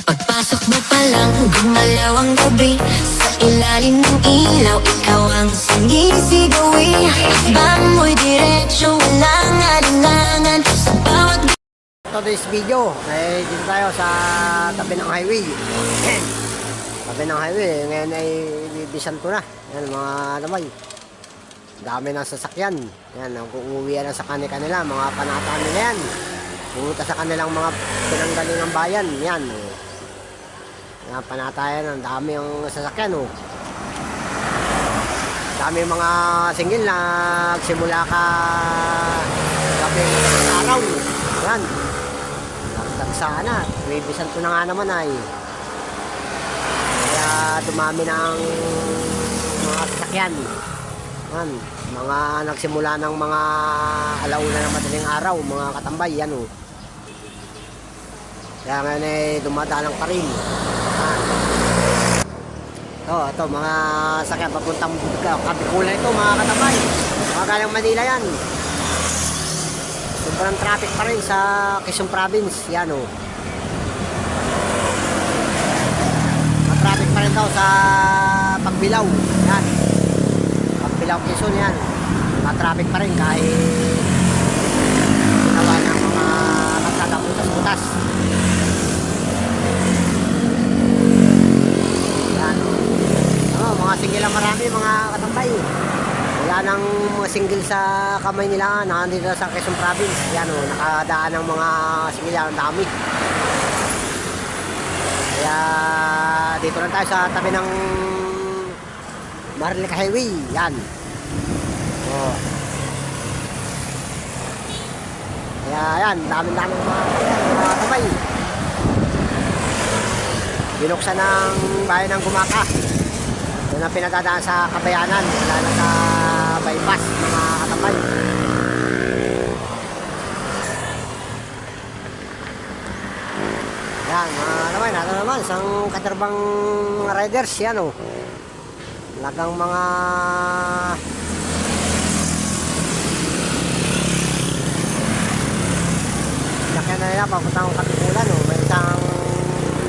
Pagpasok mo pa lang, gumalaw ang gabi. Sa ilalim ng ilaw, ikaw ang sumisigawi. Bang mo'y diretsyo, walang alinlangan. Sa bawat Today's video ay dito tayo sa tabi ng highway. Tabi ng highway ngayon ay Bisanto na. Yan mga lamay, dami ng sasakyan. Yan ang uuwi na sa kanila, mga panataan nila yan. Pumunta sa kanilang mga pinanggalingang bayan. Yan mga panatayan, ang dami ang sasakyan. Dami mga single na simula ka kaping araw. Yan sana, may Bisanto na nga naman ay. Kaya dumami na ang mga sasakyan. Yan, mga nagsimula ng mga alauna ng madaling araw, mga katambay, yan Kaya ngayon ay dumadalang pa rin. Ito, mga sasakyan papuntang Kabikulan ito, mga katambay. Mga galing Manila yan. Sobrang traffic pa rin sa Quezon Province. Yan traffic pa rin daw sa Pagbilao. Yan, Pagbilao Quezon yan. Traffic pa rin kahit ginawa ng mga magtataputas-putas. Yan, mga single lang marami, mga katambay. Wala nang mga single sa kamay nila, nakandito sa Quezon Province. Yan nakadaan ng mga single, ang dami. Kaya dito lang tayo sa tabi ng Maharlika Highway. Yan. Kaya yan, dami-dami mga kamay. Binuksan ng bayan ng Gumaka. Doon na pinadadaan sa Kabayanan, wala na sa bypass, mga katambay. Yan, nato naman isang katarbang riders. Yan lagang mga lakyan na nila papuntang Kabikulan. May isang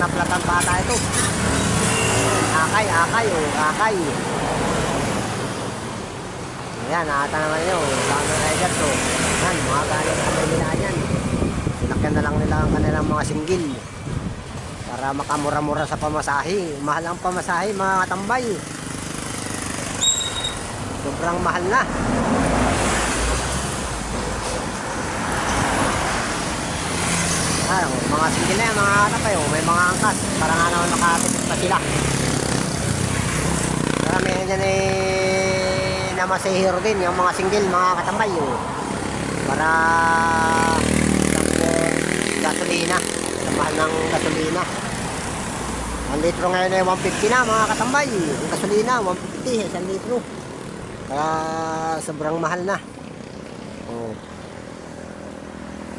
naplatan pa ata ito. Akay. Ayan, nakata naman nyo, lang ng riders yan, mga galing kamay nila yan. Sinakyan na lang nila ang kanilang mga singgil para makamura-mura sa pamasahe. Mahal ang pamasahe, mga katambay. Sobrang mahal na. Mga singgil na yan, mga katambay. May mga angkas, para nga naman makatipid pa sila. Marami yan na masahiro din yung mga single, mga katambay para gasolina, sa mahal ng gasolina. Ang litro ngayon ay 150 na, mga katambay. Ang gasolina 150 isang litro, kaya sobrang mahal na.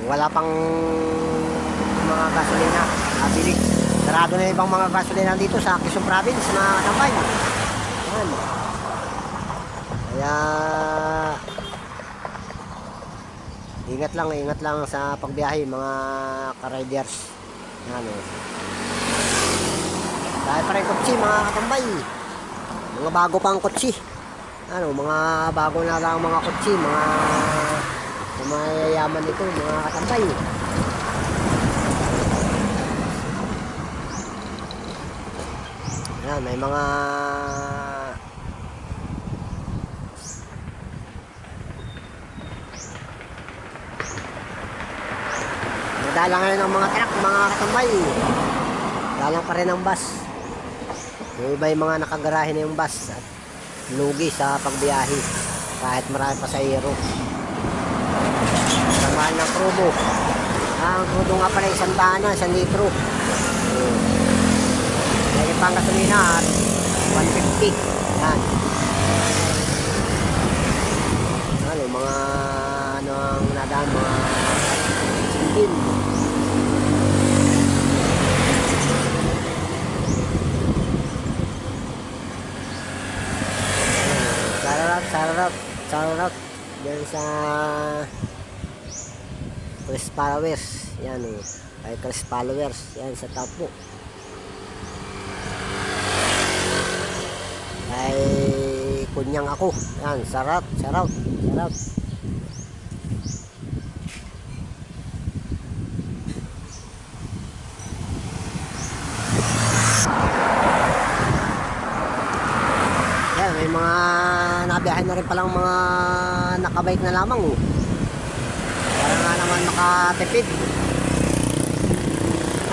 Wala pang mga gasolina nabili. Sarado na ibang mga gasolina dito sa Quezon Province, mga katambay. Yan. Kaya ingat lang sa pagbiyahe, mga ka-riders. Dahil pa rin kutsi, mga katambay. Mga bago pang kutsi. Mga bago na lang mga kutsi, mga mayayaman ito, mga katambay. Yan, may mga dalang ngayon ng mga truck, mga katambay. Dalang pa rin ang bus. Yung iba yung mga nakagarahe na yung bus at lugi sa pagbiyahe kahit marami pasahero. Sa mahal ng krudo. Ang krudo nga pala 100 litro. Lagi pang gasolina at 150. Yan. Mga ang nadaan, mga singgil. Sarap dyan sa Chris Followers. Yan kay Chris Followers. Yan sa Tapo. Ay kunyang ako. Yan, sarap, sarap, sarap. Yan, may mga nabiyahin na rin palang mga nakabike na lamang oh. Para nga naman makatipid.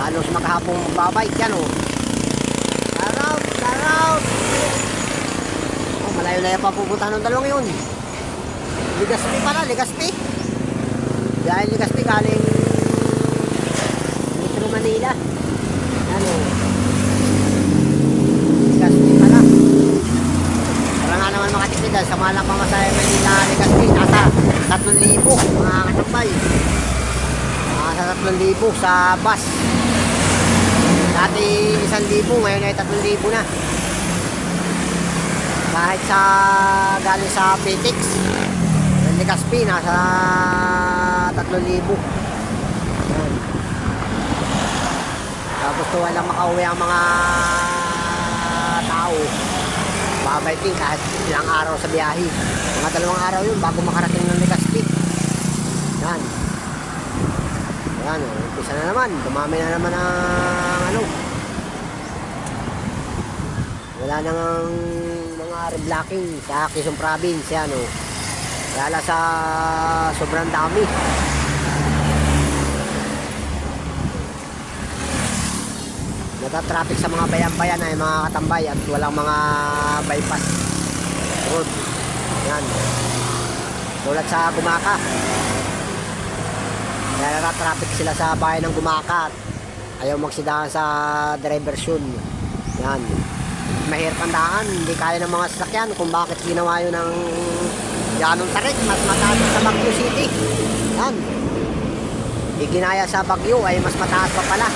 Halos maghapong babike yan oh. Sarap, sarap. Oh, malayo-layo pa pupunta ng dalawang yun. Legazpi pala, Legazpi. Dahil Legazpi galing Metro Manila. Ano? Legazpi pala. Para nga naman makatipid dahil sa malang pamasahe Manila Legazpi. Nasa 3,000 mga katambay. Nasa 3,000 sa bus. Dati 1,000, ngayon ay 3,000 na. Kahit sa galing sa Petix, yung Legazpi nasa 3,000. Yan. Tapos tuwa lang makauwi ang mga tao. Babayting kahit ilang araw sa biyahe. Mga 2 araw yun bago makarating ng Legazpi. Yan. Yan, umpisa na naman. Dumami na naman ang ano. Wala nang mga reblocking sa Quezon Province. Yan, oh. Kaya sa sobrang dami. Natatraffic sa mga bayan-bayan ay mga katambay at walang mga bypass road. Yan. Tulad sa Gumaka. Kaya natatraffic sila sa bayan ng Gumaka. Ayaw magsidahan sa diversion. Yan. Mahirap ang daan. Hindi kaya ng mga sasakyan kung bakit ginawa yun ng Yanong Tarik. Mas mataas sa Baguio City. Yan. Iginaya sa Baguio ay mas mataas pa pala.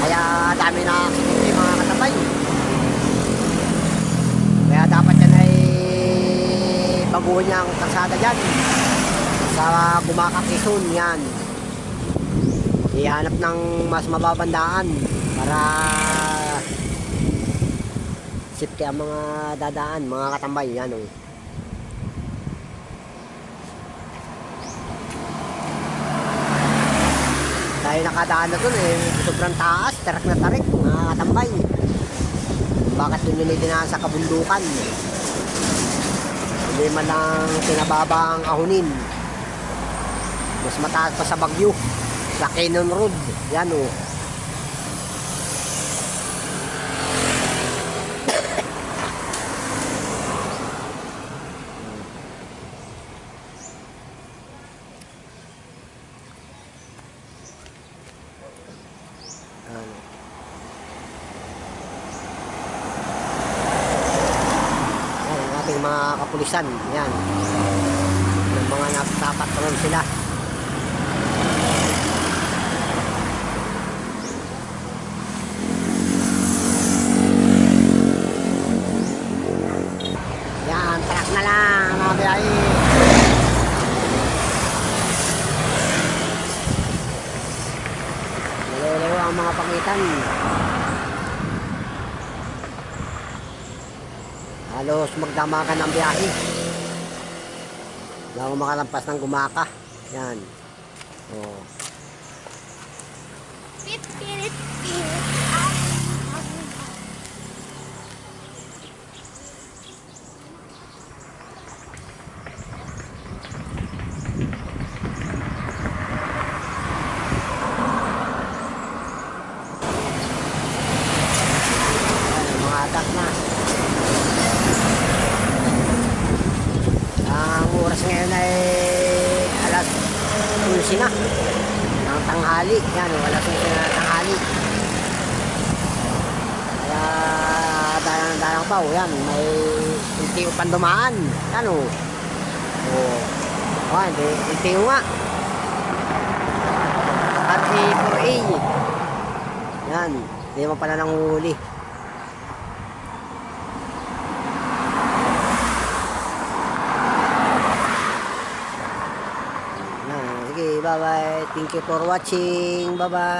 Kaya dami na aksidente mga katabay. Kaya dapat yan ay baguhin niya ang kalsada dyan. Sa Gumaka Quezon yan. Ihanap ng mas mababandaan para safety ang mga dadaan, mga katambay. Yan o. Dahil nakadaan na dun eh, sobrang taas, tarak na tarik, mga katambay. Bakit dun yun dinaan sa kabundukan? Hindi man lang pinababa ang ahunin. Mas mataas pa sa Baguio. Sa Cannon Road. Yan o. Ang ating mga kapulisan. Yan. Yung mga napapatron sila. Truck na lang mga biyahe. Naliliwa ang mga pagitan. Halos magdamagan ang biyahe bago makalampas ng Gumaka. Yan. Oh. Pip, pip, pip. Atak na. Ang oras ngayon ay alas 11 na ng tanghali. Yan, alas 11 na ng tanghali. Kaya dalang pa. Yan, may unti upang dumaan. Yan o. Oh, unti nga. RA4A. Yan, hindi mo pala nang huli. Bye bye. Thank you for watching. Bye bye.